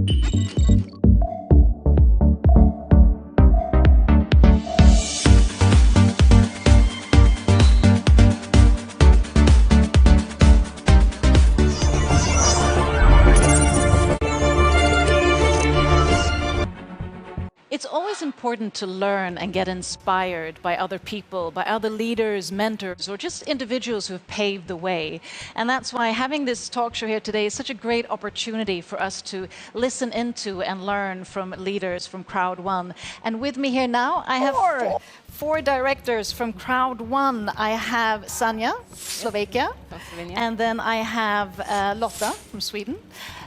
It's always important to learn and get inspired by other people, by other leaders, mentors, or just individuals who have paved the way. And that's why having this talk show here today is such a great opportunity for us to listen into and learn from leaders from CROWD1. And with me here now, I have four directors from CROWD1. I have Sanja, Slovakia, and then I have Lotta from Sweden,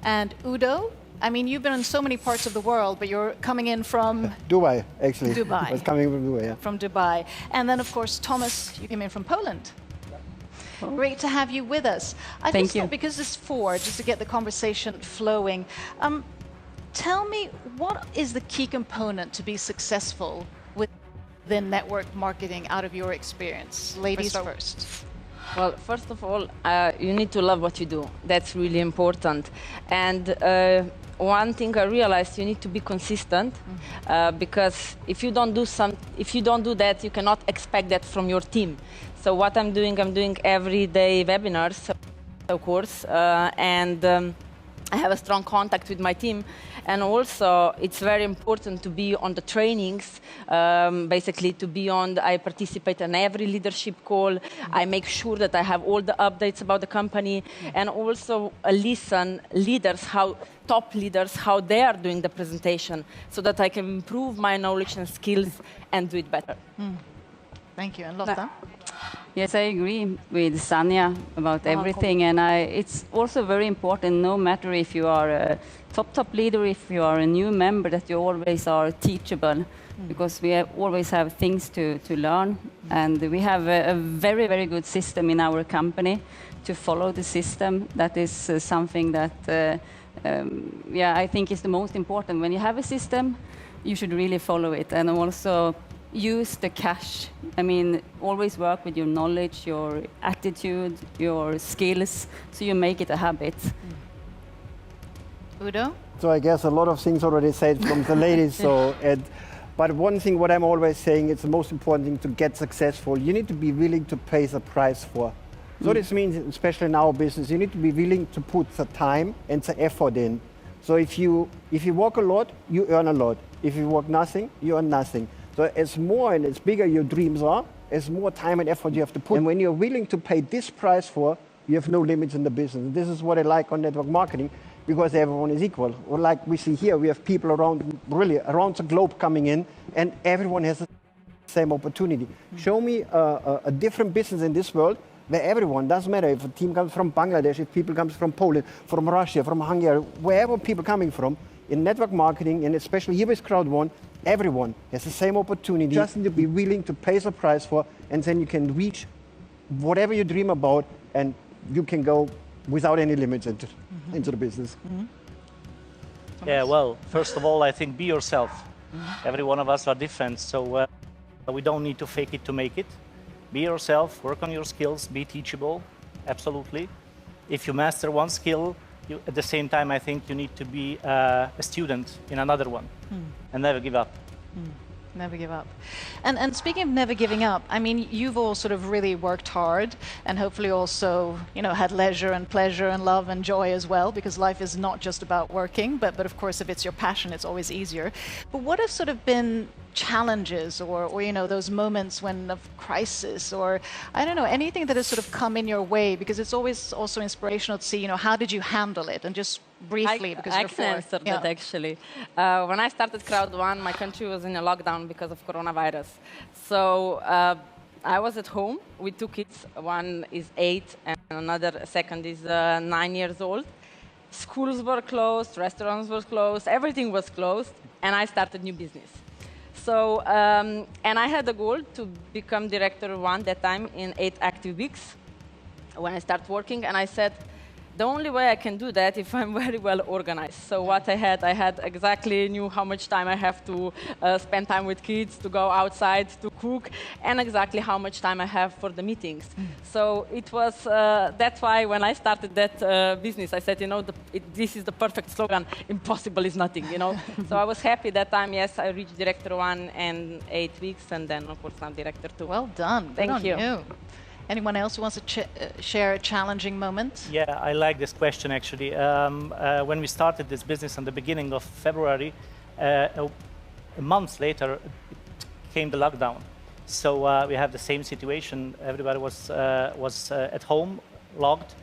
and Udo. I mean, you've been in so many parts of the world, but you're coming in from... Dubai, actually. Dubai. I was coming from Dubai, yeah. From Dubai. And then, of course, Thomas, you came in from Poland. Great to have you with us. Thank you. Because it's four, just to get the conversation flowing, tell me, what is the key component to be successful within network marketing out of your experience? Ladies first. Well, first of all, you need to love what you do. That's really important. And one thing I realized, you need to be consistent, because if you don't do that, you cannot expect that from your team. So what I'm doing everyday webinars, of course, and I have a strong contact with my team. And also, it's very important to be on the trainings, basically to be on, I participate in every leadership call. I make sure that I have all the updates about the company, and also listen leaders, top leaders, how they are doing the presentation, so that I can improve my knowledge and skills and do it better. Thank you. And Lotta? Yes, I agree with Sanja about everything, and it's also very important, no matter if you are a top leader, if you are a new member, that you always are teachable, because we always have things to learn, and we have a very, very good system in our company to follow the system. That is something that, I think is the most important. When you have a system, you should really follow it, and also use the cash. I mean, always work with your knowledge, your attitude, your skills, so you make it a habit. Udo? So I guess a lot of things already said from the ladies. But one thing, what I'm always saying, it's the most important thing to get successful. You need to be willing to pay the price for. So this means, especially in our business, you need to be willing to put the time and the effort in. So if you work a lot, you earn a lot. If you work nothing, you earn nothing. So as more and as bigger your dreams are, as more time and effort you have to put. And when you're willing to pay this price for, you have no limits in the business. This is what I like on network marketing, because everyone is equal. Or like we see here, we have people around the globe coming in, and everyone has the same opportunity. Show me a different business in this world where everyone, doesn't matter if a team comes from Bangladesh, if people comes from Poland, from Russia, from Hungary, wherever people coming from, in network marketing, and especially here with CROWD1, everyone has the same opportunity. Just need to be willing to pay the price for, and then you can reach whatever you dream about, and you can go without any limits into the business. Yeah, well, first of all, I think be yourself. Every one of us are different, so we don't need to fake it to make it. Be yourself, work on your skills, be teachable, absolutely. If you master one skill, at the same time, I think you need to be a student in another one, and never give up. Never give up. And speaking of never giving up, I mean, you've all sort of really worked hard, and hopefully also, had leisure and pleasure and love and joy as well, because life is not just about working, but of course, if it's your passion, it's always easier. But what have sort of been challenges or those moments of crisis, or I don't know, anything that has sort of come in your way, because it's always also inspirational to see, how did you handle it? And just briefly, because I can answer that actually. When I started CROWD1, my country was in a lockdown because of coronavirus. So I was at home with two kids. One is 8 and another second is 9 years old. Schools were closed, restaurants were closed, everything was closed, and I started new business. So, and I had a goal to become director one that time in 8 active weeks when I started working, and I said, The only way I can do that if I'm very well organized. So what I had exactly knew how much time I have to spend time with kids, to go outside, to cook, and exactly how much time I have for the meetings. So it was, that's why when I started that business, I said, this is the perfect slogan, impossible is nothing, So I was happy that time, yes, I reached Director 1 in 8 weeks, and then, of course, now Director 2. Well done. Good Thank on you. Anyone else who wants to share a challenging moment? Yeah, I like this question actually. When we started this business in the beginning of February, a month later came the lockdown. So we have the same situation. Everybody was at home, locked.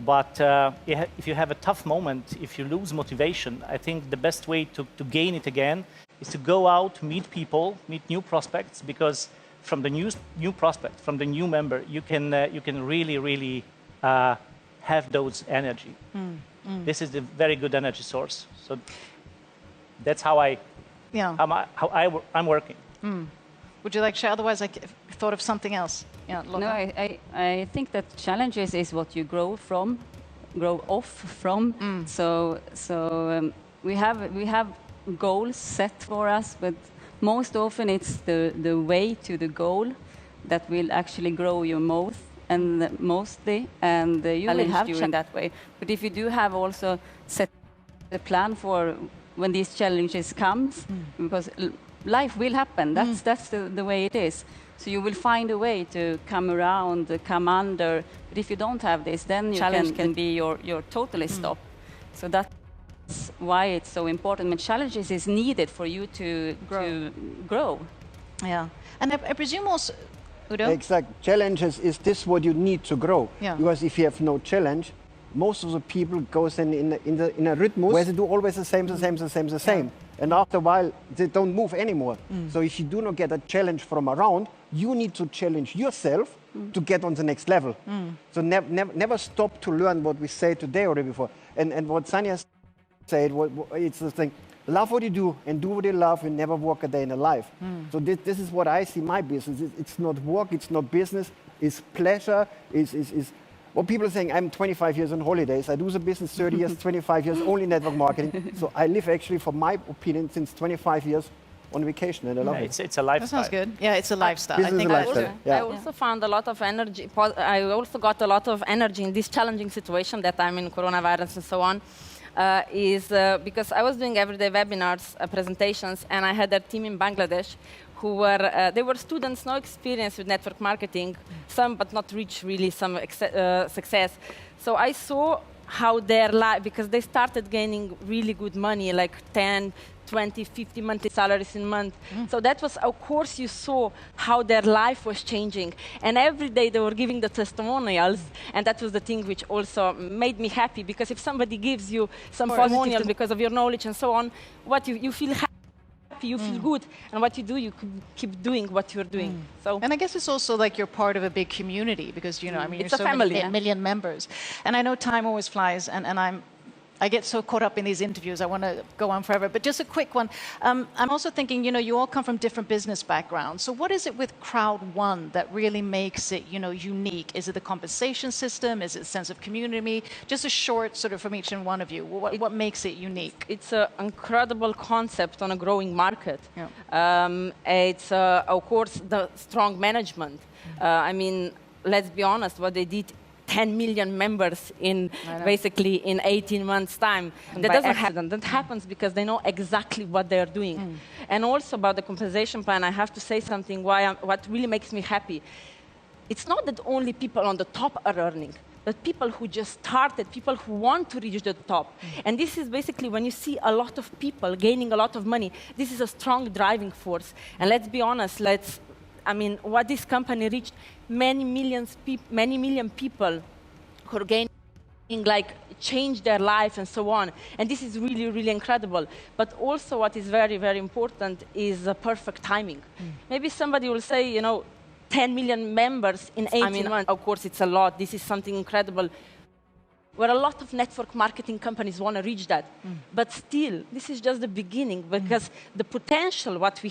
But if you have a tough moment, if you lose motivation, I think the best way to gain it again is to go out, meet people, meet new prospects, because from the new prospect, from the new member, you can really have those energy. This is a very good energy source. So that's how I'm working. Would you like to share? Otherwise, I thought of something else. Yeah, no, I think that challenges is what you grow off from. So we have goals set for us, but most often it's the way to the goal that will actually grow you mostly, and you will have you in that way. But if you do have also set a plan for when these challenges comes, because life will happen. That's the way it is. So you will find a way to come around, come under. But if you don't have this, then challenge can be your totally stop. So that's why it's so important. But challenges is needed for you to grow. Yeah, and I presume also, Udo? Exact. Challenges is this what you need to grow. Yeah. Because if you have no challenge, most of the people goes in a rhythm where they do always the same. And after a while, they don't move anymore. So if you do not get a challenge from around, you need to challenge yourself to get on the next level. So never stop to learn what we say today or before. And what Sanja said, it's the thing, love what you do and do what you love and never work a day in a life. So this is what I see my business. It's not work, it's not business, it's pleasure, is what people are saying, I'm 25 years on holidays. I do the business 30 years, 25 years, only network marketing. So I live actually, for my opinion, since 25 years on vacation, and I love it. It's a lifestyle. That sounds good. Yeah, it's a lifestyle. Business is a lifestyle. I also found a lot of energy. I also got a lot of energy in this challenging situation that I'm in, coronavirus and so on. Because I was doing everyday webinars, presentations, and I had a team in Bangladesh who were, they were students, no experience with network marketing, some but not reach really some success. So I saw how their life, because they started gaining really good money, like 10, 20, 50 monthly salaries in a month. So that was, of course, you saw how their life was changing. And every day they were giving the testimonials. And that was the thing which also made me happy, because if somebody gives you some testimonial because of your knowledge and so on, what you feel happy, you feel good, and what you do, you could keep doing what you're doing. So, and I guess it's also like you're part of a big community, because I mean, it's you're a so family, many million members. And I know time always flies, and I get so caught up in these interviews, I want to go on forever. But just a quick one. I'm also thinking, you all come from different business backgrounds. So what is it with CROWD1 that really makes it, unique? Is it the compensation system? Is it a sense of community? Just a short sort of from each and one of you. What makes it unique? It's an incredible concept on a growing market. Yeah. It's, of course, the strong management. I mean, let's be honest, what they did, 10 million members in basically in 18 months' time. That doesn't happen. That happens because they know exactly what they're doing. And also about the compensation plan, I have to say something what really makes me happy. It's not that only people on the top are earning, but people who just started, people who want to reach the top. And this is basically when you see a lot of people gaining a lot of money, this is a strong driving force. And let's be honest, what this company reached, many million people who are gaining, change their life and so on. And this is really, really incredible. But also what is very, very important is the perfect timing. Maybe somebody will say, 10 million members in 18 months. Of course, it's a lot. This is something incredible. Where a lot of network marketing companies want to reach that. But still, this is just the beginning, because the potential what we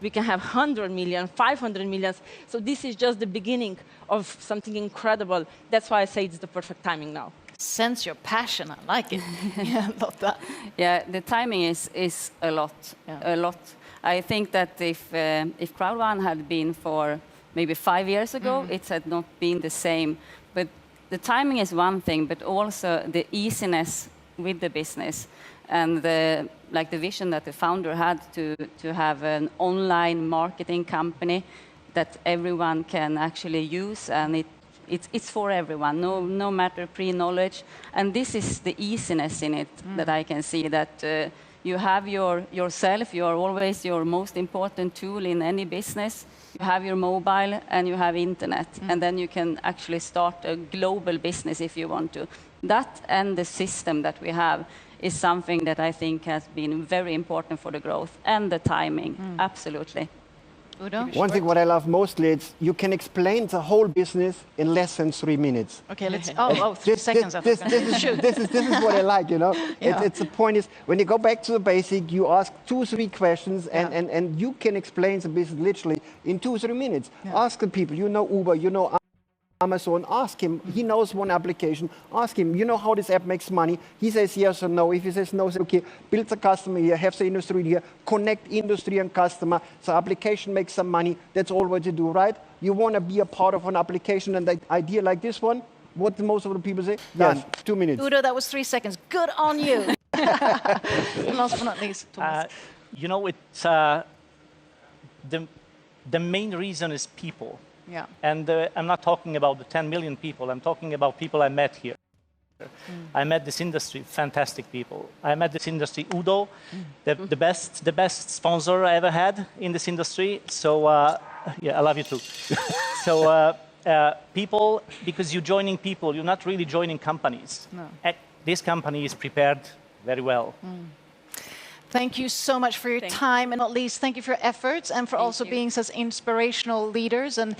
can have 100 million, 500 million. So this is just the beginning of something incredible. That's why I say it's the perfect timing now. Sense your passion. I like it. Yeah, love that. Yeah, the timing is a lot, Yeah. a lot. I think that if CROWD1 had been for maybe 5 years ago, it had not been the same. But the timing is one thing, but also the easiness with the business and the vision that the founder had to have an online marketing company that everyone can actually use, and it's for everyone, no matter pre-knowledge. And this is the easiness in it that I can see, that you have yourself, you are always your most important tool in any business. You have your mobile and you have internet, and then you can actually start a global business if you want to. That and the system that we have is something that I think has been very important for the growth, and the timing, absolutely. Udo? One thing what I love mostly is you can explain the whole business in less than 3 minutes. Okay, let's. 3 seconds. This is what I like, you know. Yeah. It's the point is when you go back to the basic, you ask 2-3 questions, and you can explain the business literally in 2-3 minutes. Yeah. Ask the people, you know Uber, you know Amazon, ask him. He knows one application. Ask him, you know how this app makes money? He says yes or no. If he says no, say, okay, build the customer here, have the industry here, connect industry and customer. The application makes some money. That's all what you do, right? You want to be a part of an application and the idea like this one? What do most of the people say? Done. 2 minutes. Udo, that was 3 seconds. Good on you. And last but not least, Thomas. You know, it's the main reason is people. Yeah. And I'm not talking about the 10 million people. I'm talking about people I met here. I met this industry, fantastic people. I met this industry, Udo, the best sponsor I ever had in this industry. So yeah, I love you too. So people, because you're joining people, you're not really joining companies. No. This company is prepared very well. Thank you so much for your time, and not least, thank you for your efforts and for also being such inspirational leaders and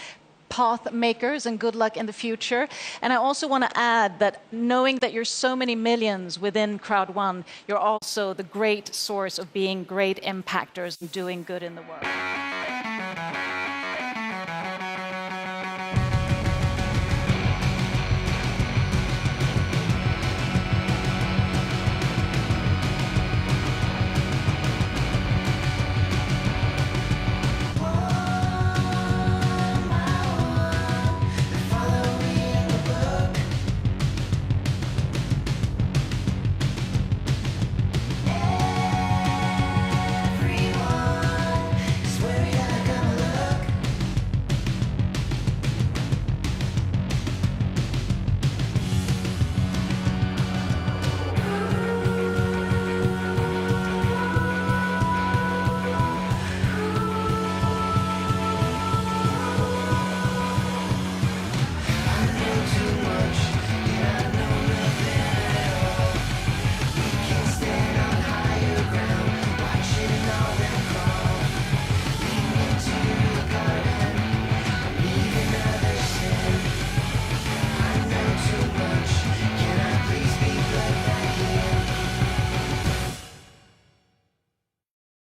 path makers, and good luck in the future. And I also want to add that knowing that you're so many millions within CROWD1, you're also the great source of being great impactors and doing good in the world.